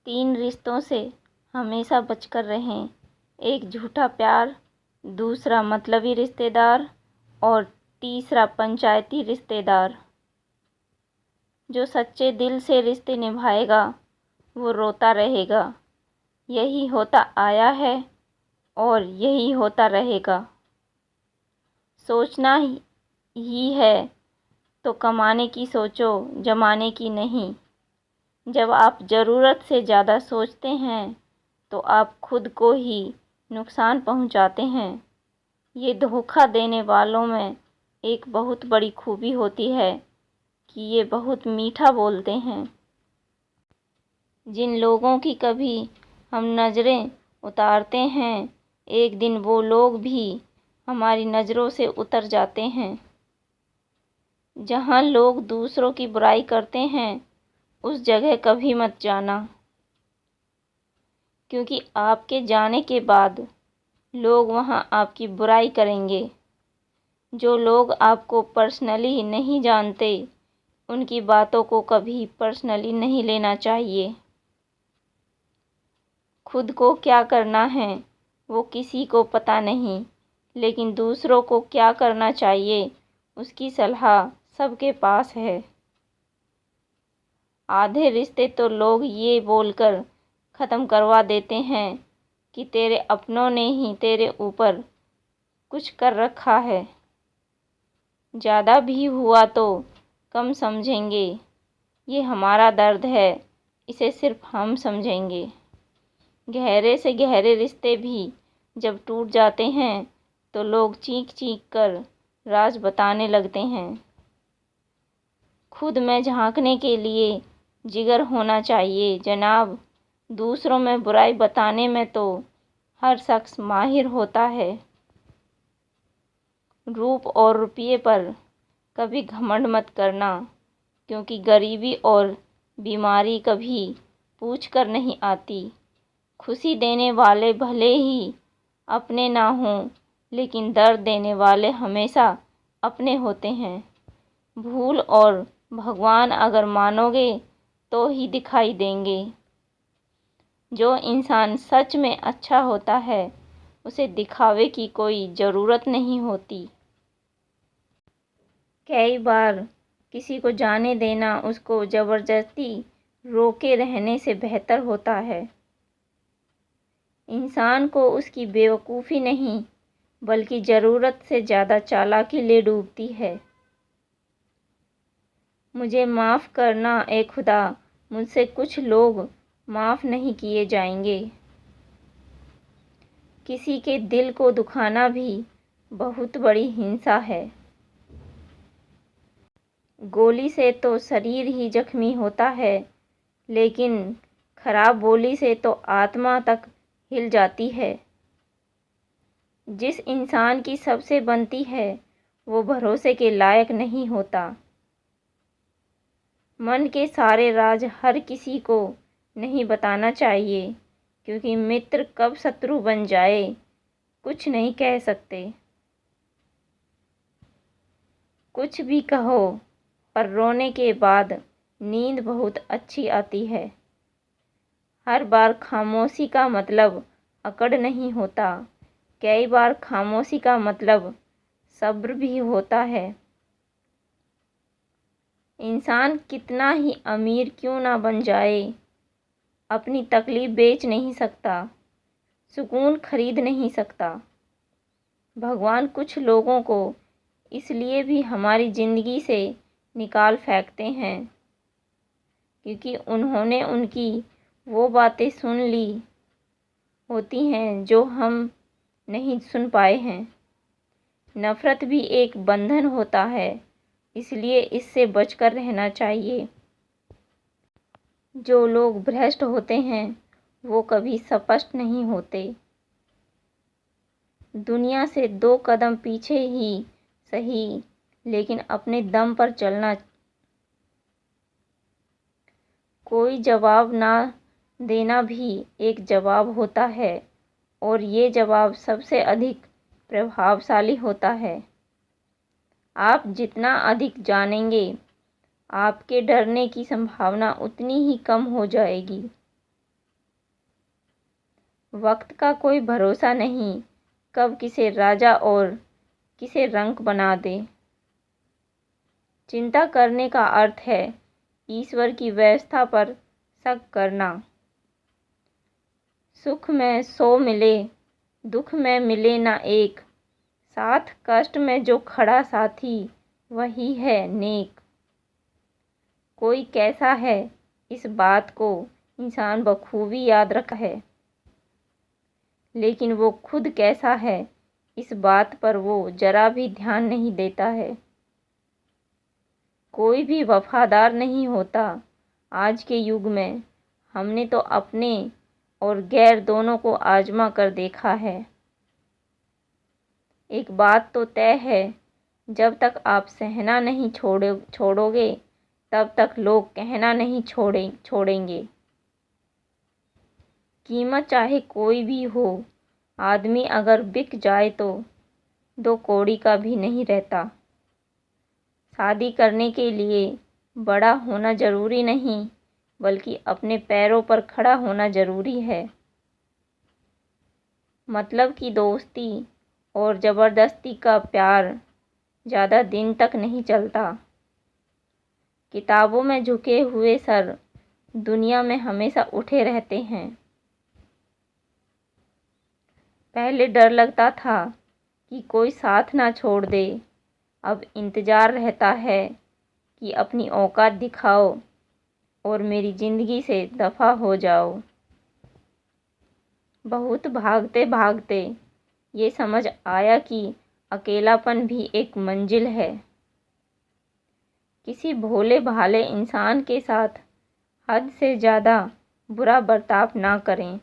3 रिश्तों से हमेशा बचकर रहें। 1 झूठा प्यार, दूसरा मतलबी रिश्तेदार और तीसरा पंचायती रिश्तेदार। जो सच्चे दिल से रिश्ते निभाएगा वो रोता रहेगा। यही होता आया है और यही होता रहेगा। सोचना ही है तो कमाने की सोचो, जमाने की नहीं। जब आप ज़रूरत से ज़्यादा सोचते हैं तो आप खुद को ही नुकसान पहुंचाते हैं। ये धोखा देने वालों में एक बहुत बड़ी खूबी होती है कि ये बहुत मीठा बोलते हैं। जिन लोगों की कभी हम नज़रें उतारते हैं, एक दिन वो लोग भी हमारी नज़रों से उतर जाते हैं। जहाँ लोग दूसरों की बुराई करते हैं उस जगह कभी मत जाना, क्योंकि आपके जाने के बाद लोग वहाँ आपकी बुराई करेंगे। जो लोग आपको पर्सनली नहीं जानते उनकी बातों को कभी पर्सनली नहीं लेना चाहिए। खुद को क्या करना है वो किसी को पता नहीं, लेकिन दूसरों को क्या करना चाहिए उसकी सलाह सबके पास है। आधे रिश्ते तो लोग ये बोलकर ख़त्म करवा देते हैं कि तेरे अपनों ने ही तेरे ऊपर कुछ कर रखा है। ज़्यादा भी हुआ तो कम समझेंगे, ये हमारा दर्द है, इसे सिर्फ हम समझेंगे। गहरे से गहरे रिश्ते भी जब टूट जाते हैं तो लोग चीख चीख कर राज बताने लगते हैं। खुद में झांकने के लिए जिगर होना चाहिए जनाब। दूसरों में बुराई बताने में तो हर शख्स माहिर होता है। रूप और रुपये पर कभी घमंड मत करना, क्योंकि गरीबी और बीमारी कभी पूछ कर नहीं आती। खुशी देने वाले भले ही अपने ना हों, लेकिन दर्द देने वाले हमेशा अपने होते हैं। भूल और भगवान अगर मानोगे तो ही दिखाई देंगे। जो इंसान सच में अच्छा होता है उसे दिखावे की कोई ज़रूरत नहीं होती। कई बार किसी को जाने देना उसको ज़बरदस्ती रोके रहने से बेहतर होता है। इंसान को उसकी बेवकूफ़ी नहीं बल्कि ज़रूरत से ज़्यादा चालाकी ले डूबती है। मुझे माफ़ करना ए खुदा, मुझसे कुछ लोग माफ़ नहीं किए जाएंगे। किसी के दिल को दुखाना भी बहुत बड़ी हिंसा है। गोली से तो शरीर ही जख्मी होता है, लेकिन खराब बोली से तो आत्मा तक हिल जाती है। जिस इंसान की सबसे बनती है वो भरोसे के लायक नहीं होता। मन के सारे राज हर किसी को नहीं बताना चाहिए, क्योंकि मित्र कब शत्रु बन जाए कुछ नहीं कह सकते। कुछ भी कहो, पर रोने के बाद नींद बहुत अच्छी आती है। हर बार खामोशी का मतलब अकड़ नहीं होता। कई बार खामोशी का मतलब सब्र भी होता है। इंसान कितना ही अमीर क्यों ना बन जाए, अपनी तकलीफ़ बेच नहीं सकता, सुकून खरीद नहीं सकता। भगवान कुछ लोगों को इसलिए भी हमारी ज़िंदगी से निकाल फेंकते हैं क्योंकि उन्होंने उनकी वो बातें सुन ली होती हैं जो हम नहीं सुन पाए हैं। नफ़रत भी एक बंधन होता है, इसलिए इससे बचकर रहना चाहिए। जो लोग भ्रष्ट होते हैं वो कभी स्पष्ट नहीं होते। दुनिया से 2 कदम पीछे ही सही, लेकिन अपने दम पर चलना। कोई जवाब ना देना भी एक जवाब होता है, और ये जवाब सबसे अधिक प्रभावशाली होता है। आप जितना अधिक जानेंगे, आपके डरने की संभावना उतनी ही कम हो जाएगी। वक्त का कोई भरोसा नहीं, कब किसे राजा और किसे रंक बना दे। चिंता करने का अर्थ है ईश्वर की व्यवस्था पर शक करना। सुख में 100 मिले, दुख में मिले ना एक, साथ कष्ट में जो खड़ा साथी वही है नेक। कोई कैसा है इस बात को इंसान बखूबी याद रखता है, लेकिन वो खुद कैसा है इस बात पर वो जरा भी ध्यान नहीं देता है। कोई भी वफादार नहीं होता आज के युग में। हमने तो अपने और गैर दोनों को आजमा कर देखा है। एक बात तो तय है, जब तक आप सहना नहीं छोड़ोगे तब तक लोग कहना नहीं छोड़ेंगे। कीमत चाहे कोई भी हो, आदमी अगर बिक जाए तो 2 कौड़ी का भी नहीं रहता। शादी करने के लिए बड़ा होना ज़रूरी नहीं, बल्कि अपने पैरों पर खड़ा होना ज़रूरी है। मतलब की दोस्ती और ज़बरदस्ती का प्यार ज़्यादा दिन तक नहीं चलता। किताबों में झुके हुए सर दुनिया में हमेशा उठे रहते हैं। पहले डर लगता था कि कोई साथ ना छोड़ दे, अब इंतज़ार रहता है कि अपनी औकात दिखाओ और मेरी ज़िंदगी से दफ़ा हो जाओ। बहुत भागते भागते ये समझ आया कि अकेलापन भी एक मंजिल है। किसी भोले भाले इंसान के साथ हद से ज़्यादा बुरा बर्ताव ना करें,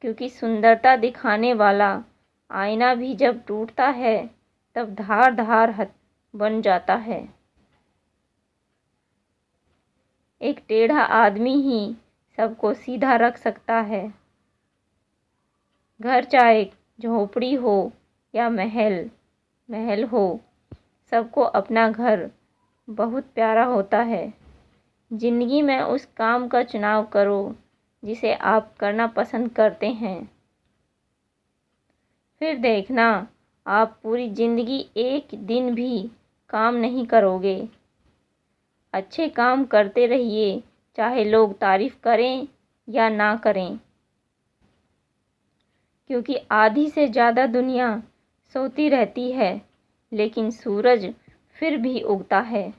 क्योंकि सुंदरता दिखाने वाला आईना भी जब टूटता है तब धार धार बन जाता है। एक टेढ़ा आदमी ही सबको सीधा रख सकता है। घर चाहे झोपड़ी हो या महल हो, सबको अपना घर बहुत प्यारा होता है। ज़िंदगी में उस काम का चुनाव करो जिसे आप करना पसंद करते हैं। फिर देखना, आप पूरी ज़िंदगी एक दिन भी काम नहीं करोगे। अच्छे काम करते रहिए, चाहे लोग तारीफ़ करें या ना करें, क्योंकि आधी से ज़्यादा दुनिया सोती रहती है, लेकिन सूरज फिर भी उगता है।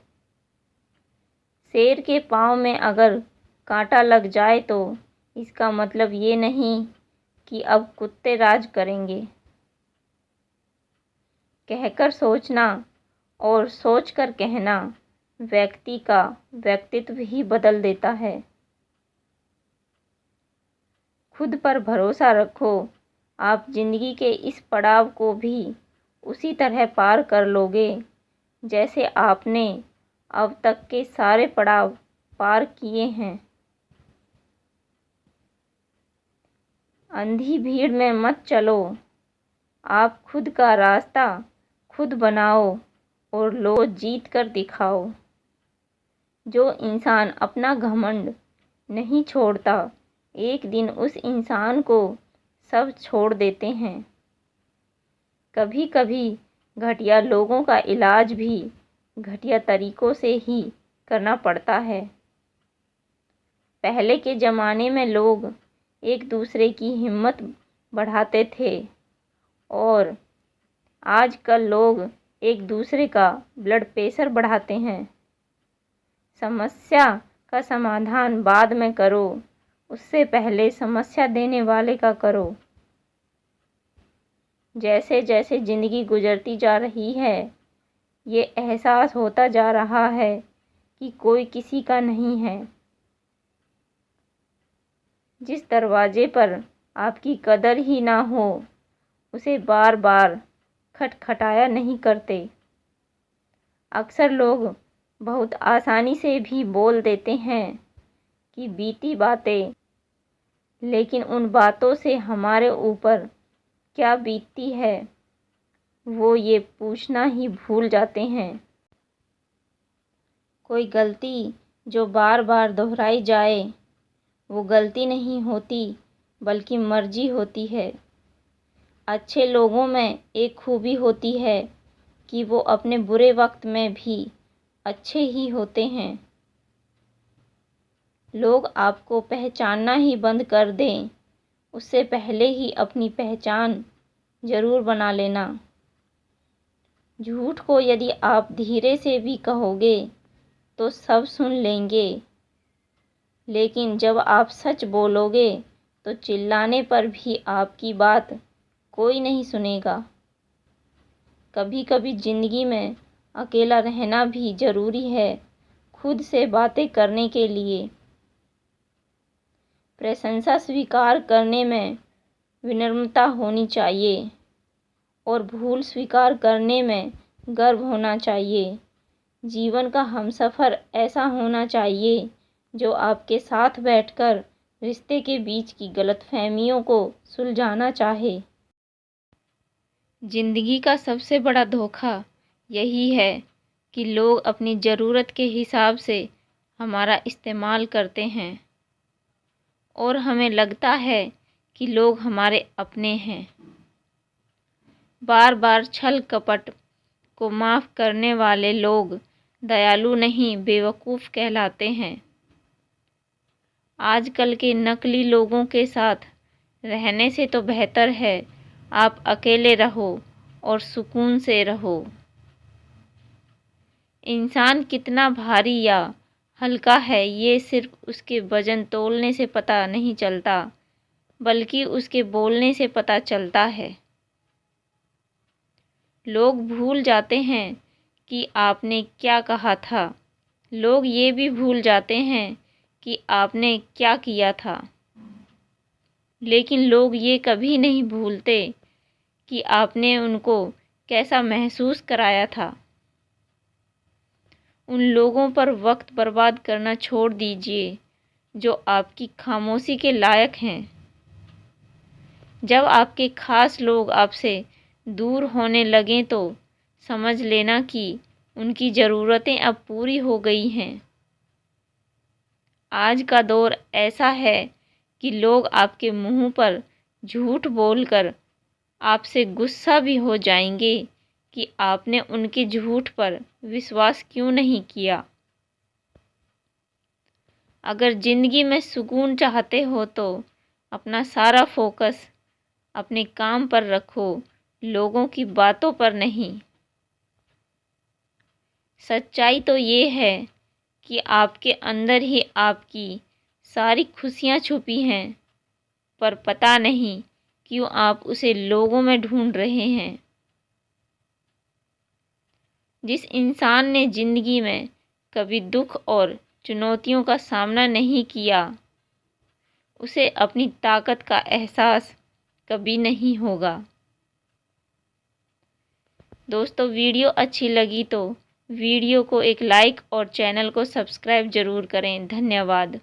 शेर के पाँव में अगर कांटा लग जाए तो इसका मतलब ये नहीं कि अब कुत्ते राज करेंगे। कहकर सोचना और सोचकर कहना व्यक्ति का व्यक्तित्व ही बदल देता है। खुद पर भरोसा रखो, आप ज़िंदगी के इस पड़ाव को भी उसी तरह पार कर लोगे जैसे आपने अब तक के सारे पड़ाव पार किए हैं। अंधी भीड़ में मत चलो, आप खुद का रास्ता खुद बनाओ और लो जीत कर दिखाओ। जो इंसान अपना घमंड नहीं छोड़ता, एक दिन उस इंसान को सब छोड़ देते हैं। कभी कभी घटिया लोगों का इलाज भी घटिया तरीकों से ही करना पड़ता है। पहले के ज़माने में लोग एक दूसरे की हिम्मत बढ़ाते थे और आजकल लोग एक दूसरे का ब्लड प्रेशर बढ़ाते हैं। समस्या का समाधान बाद में करो, उससे पहले समस्या देने वाले का करो। जैसे जैसे ज़िंदगी गुजरती जा रही है, ये एहसास होता जा रहा है कि कोई किसी का नहीं है। जिस दरवाजे पर आपकी कदर ही ना हो, उसे बार बार खटखटाया नहीं करते। अक्सर लोग बहुत आसानी से भी बोल देते हैं कि बीती बातें, लेकिन उन बातों से हमारे ऊपर क्या बीतती है वो ये पूछना ही भूल जाते हैं। कोई गलती जो बार बार दोहराई जाए वो गलती नहीं होती, बल्कि मर्जी होती है। अच्छे लोगों में एक खूबी होती है कि वो अपने बुरे वक्त में भी अच्छे ही होते हैं। लोग आपको पहचानना ही बंद कर दें, उससे पहले ही अपनी पहचान ज़रूर बना लेना। झूठ को यदि आप धीरे से भी कहोगे तो सब सुन लेंगे, लेकिन जब आप सच बोलोगे तो चिल्लाने पर भी आपकी बात कोई नहीं सुनेगा। कभी कभी ज़िंदगी में अकेला रहना भी ज़रूरी है, खुद से बातें करने के लिए। प्रशंसा स्वीकार करने में विनम्रता होनी चाहिए और भूल स्वीकार करने में गर्व होना चाहिए। जीवन का हमसफ़र ऐसा होना चाहिए जो आपके साथ बैठकर रिश्ते के बीच की गलतफहमियों को सुलझाना चाहे। ज़िंदगी का सबसे बड़ा धोखा यही है कि लोग अपनी ज़रूरत के हिसाब से हमारा इस्तेमाल करते हैं और हमें लगता है कि लोग हमारे अपने हैं। बार बार छल कपट को माफ़ करने वाले लोग दयालु नहीं, बेवकूफ़ कहलाते हैं। आजकल के नकली लोगों के साथ रहने से तो बेहतर है आप अकेले रहो और सुकून से रहो। इंसान कितना भारी या हल्का है ये सिर्फ उसके वज़न तोलने से पता नहीं चलता, बल्कि उसके बोलने से पता चलता है। लोग भूल जाते हैं कि आपने क्या कहा था, लोग ये भी भूल जाते हैं कि आपने क्या किया था, लेकिन लोग ये कभी नहीं भूलते कि आपने उनको कैसा महसूस कराया था। उन लोगों पर वक्त बर्बाद करना छोड़ दीजिए जो आपकी खामोशी के लायक हैं। जब आपके खास लोग आपसे दूर होने लगें तो समझ लेना कि उनकी ज़रूरतें अब पूरी हो गई हैं। आज का दौर ऐसा है कि लोग आपके मुंह पर झूठ बोलकर आपसे गुस्सा भी हो जाएंगे कि आपने उनके झूठ पर विश्वास क्यों नहीं किया। अगर ज़िंदगी में सुकून चाहते हो तो अपना सारा फोकस अपने काम पर रखो, लोगों की बातों पर नहीं। सच्चाई तो ये है कि आपके अंदर ही आपकी सारी खुशियाँ छुपी हैं, पर पता नहीं क्यों आप उसे लोगों में ढूंढ रहे हैं। जिस इंसान ने ज़िंदगी में कभी दुख और चुनौतियों का सामना नहीं किया, उसे अपनी ताकत का एहसास कभी नहीं होगा। दोस्तों, वीडियो अच्छी लगी तो वीडियो को एक लाइक और चैनल को सब्सक्राइब ज़रूर करें। धन्यवाद।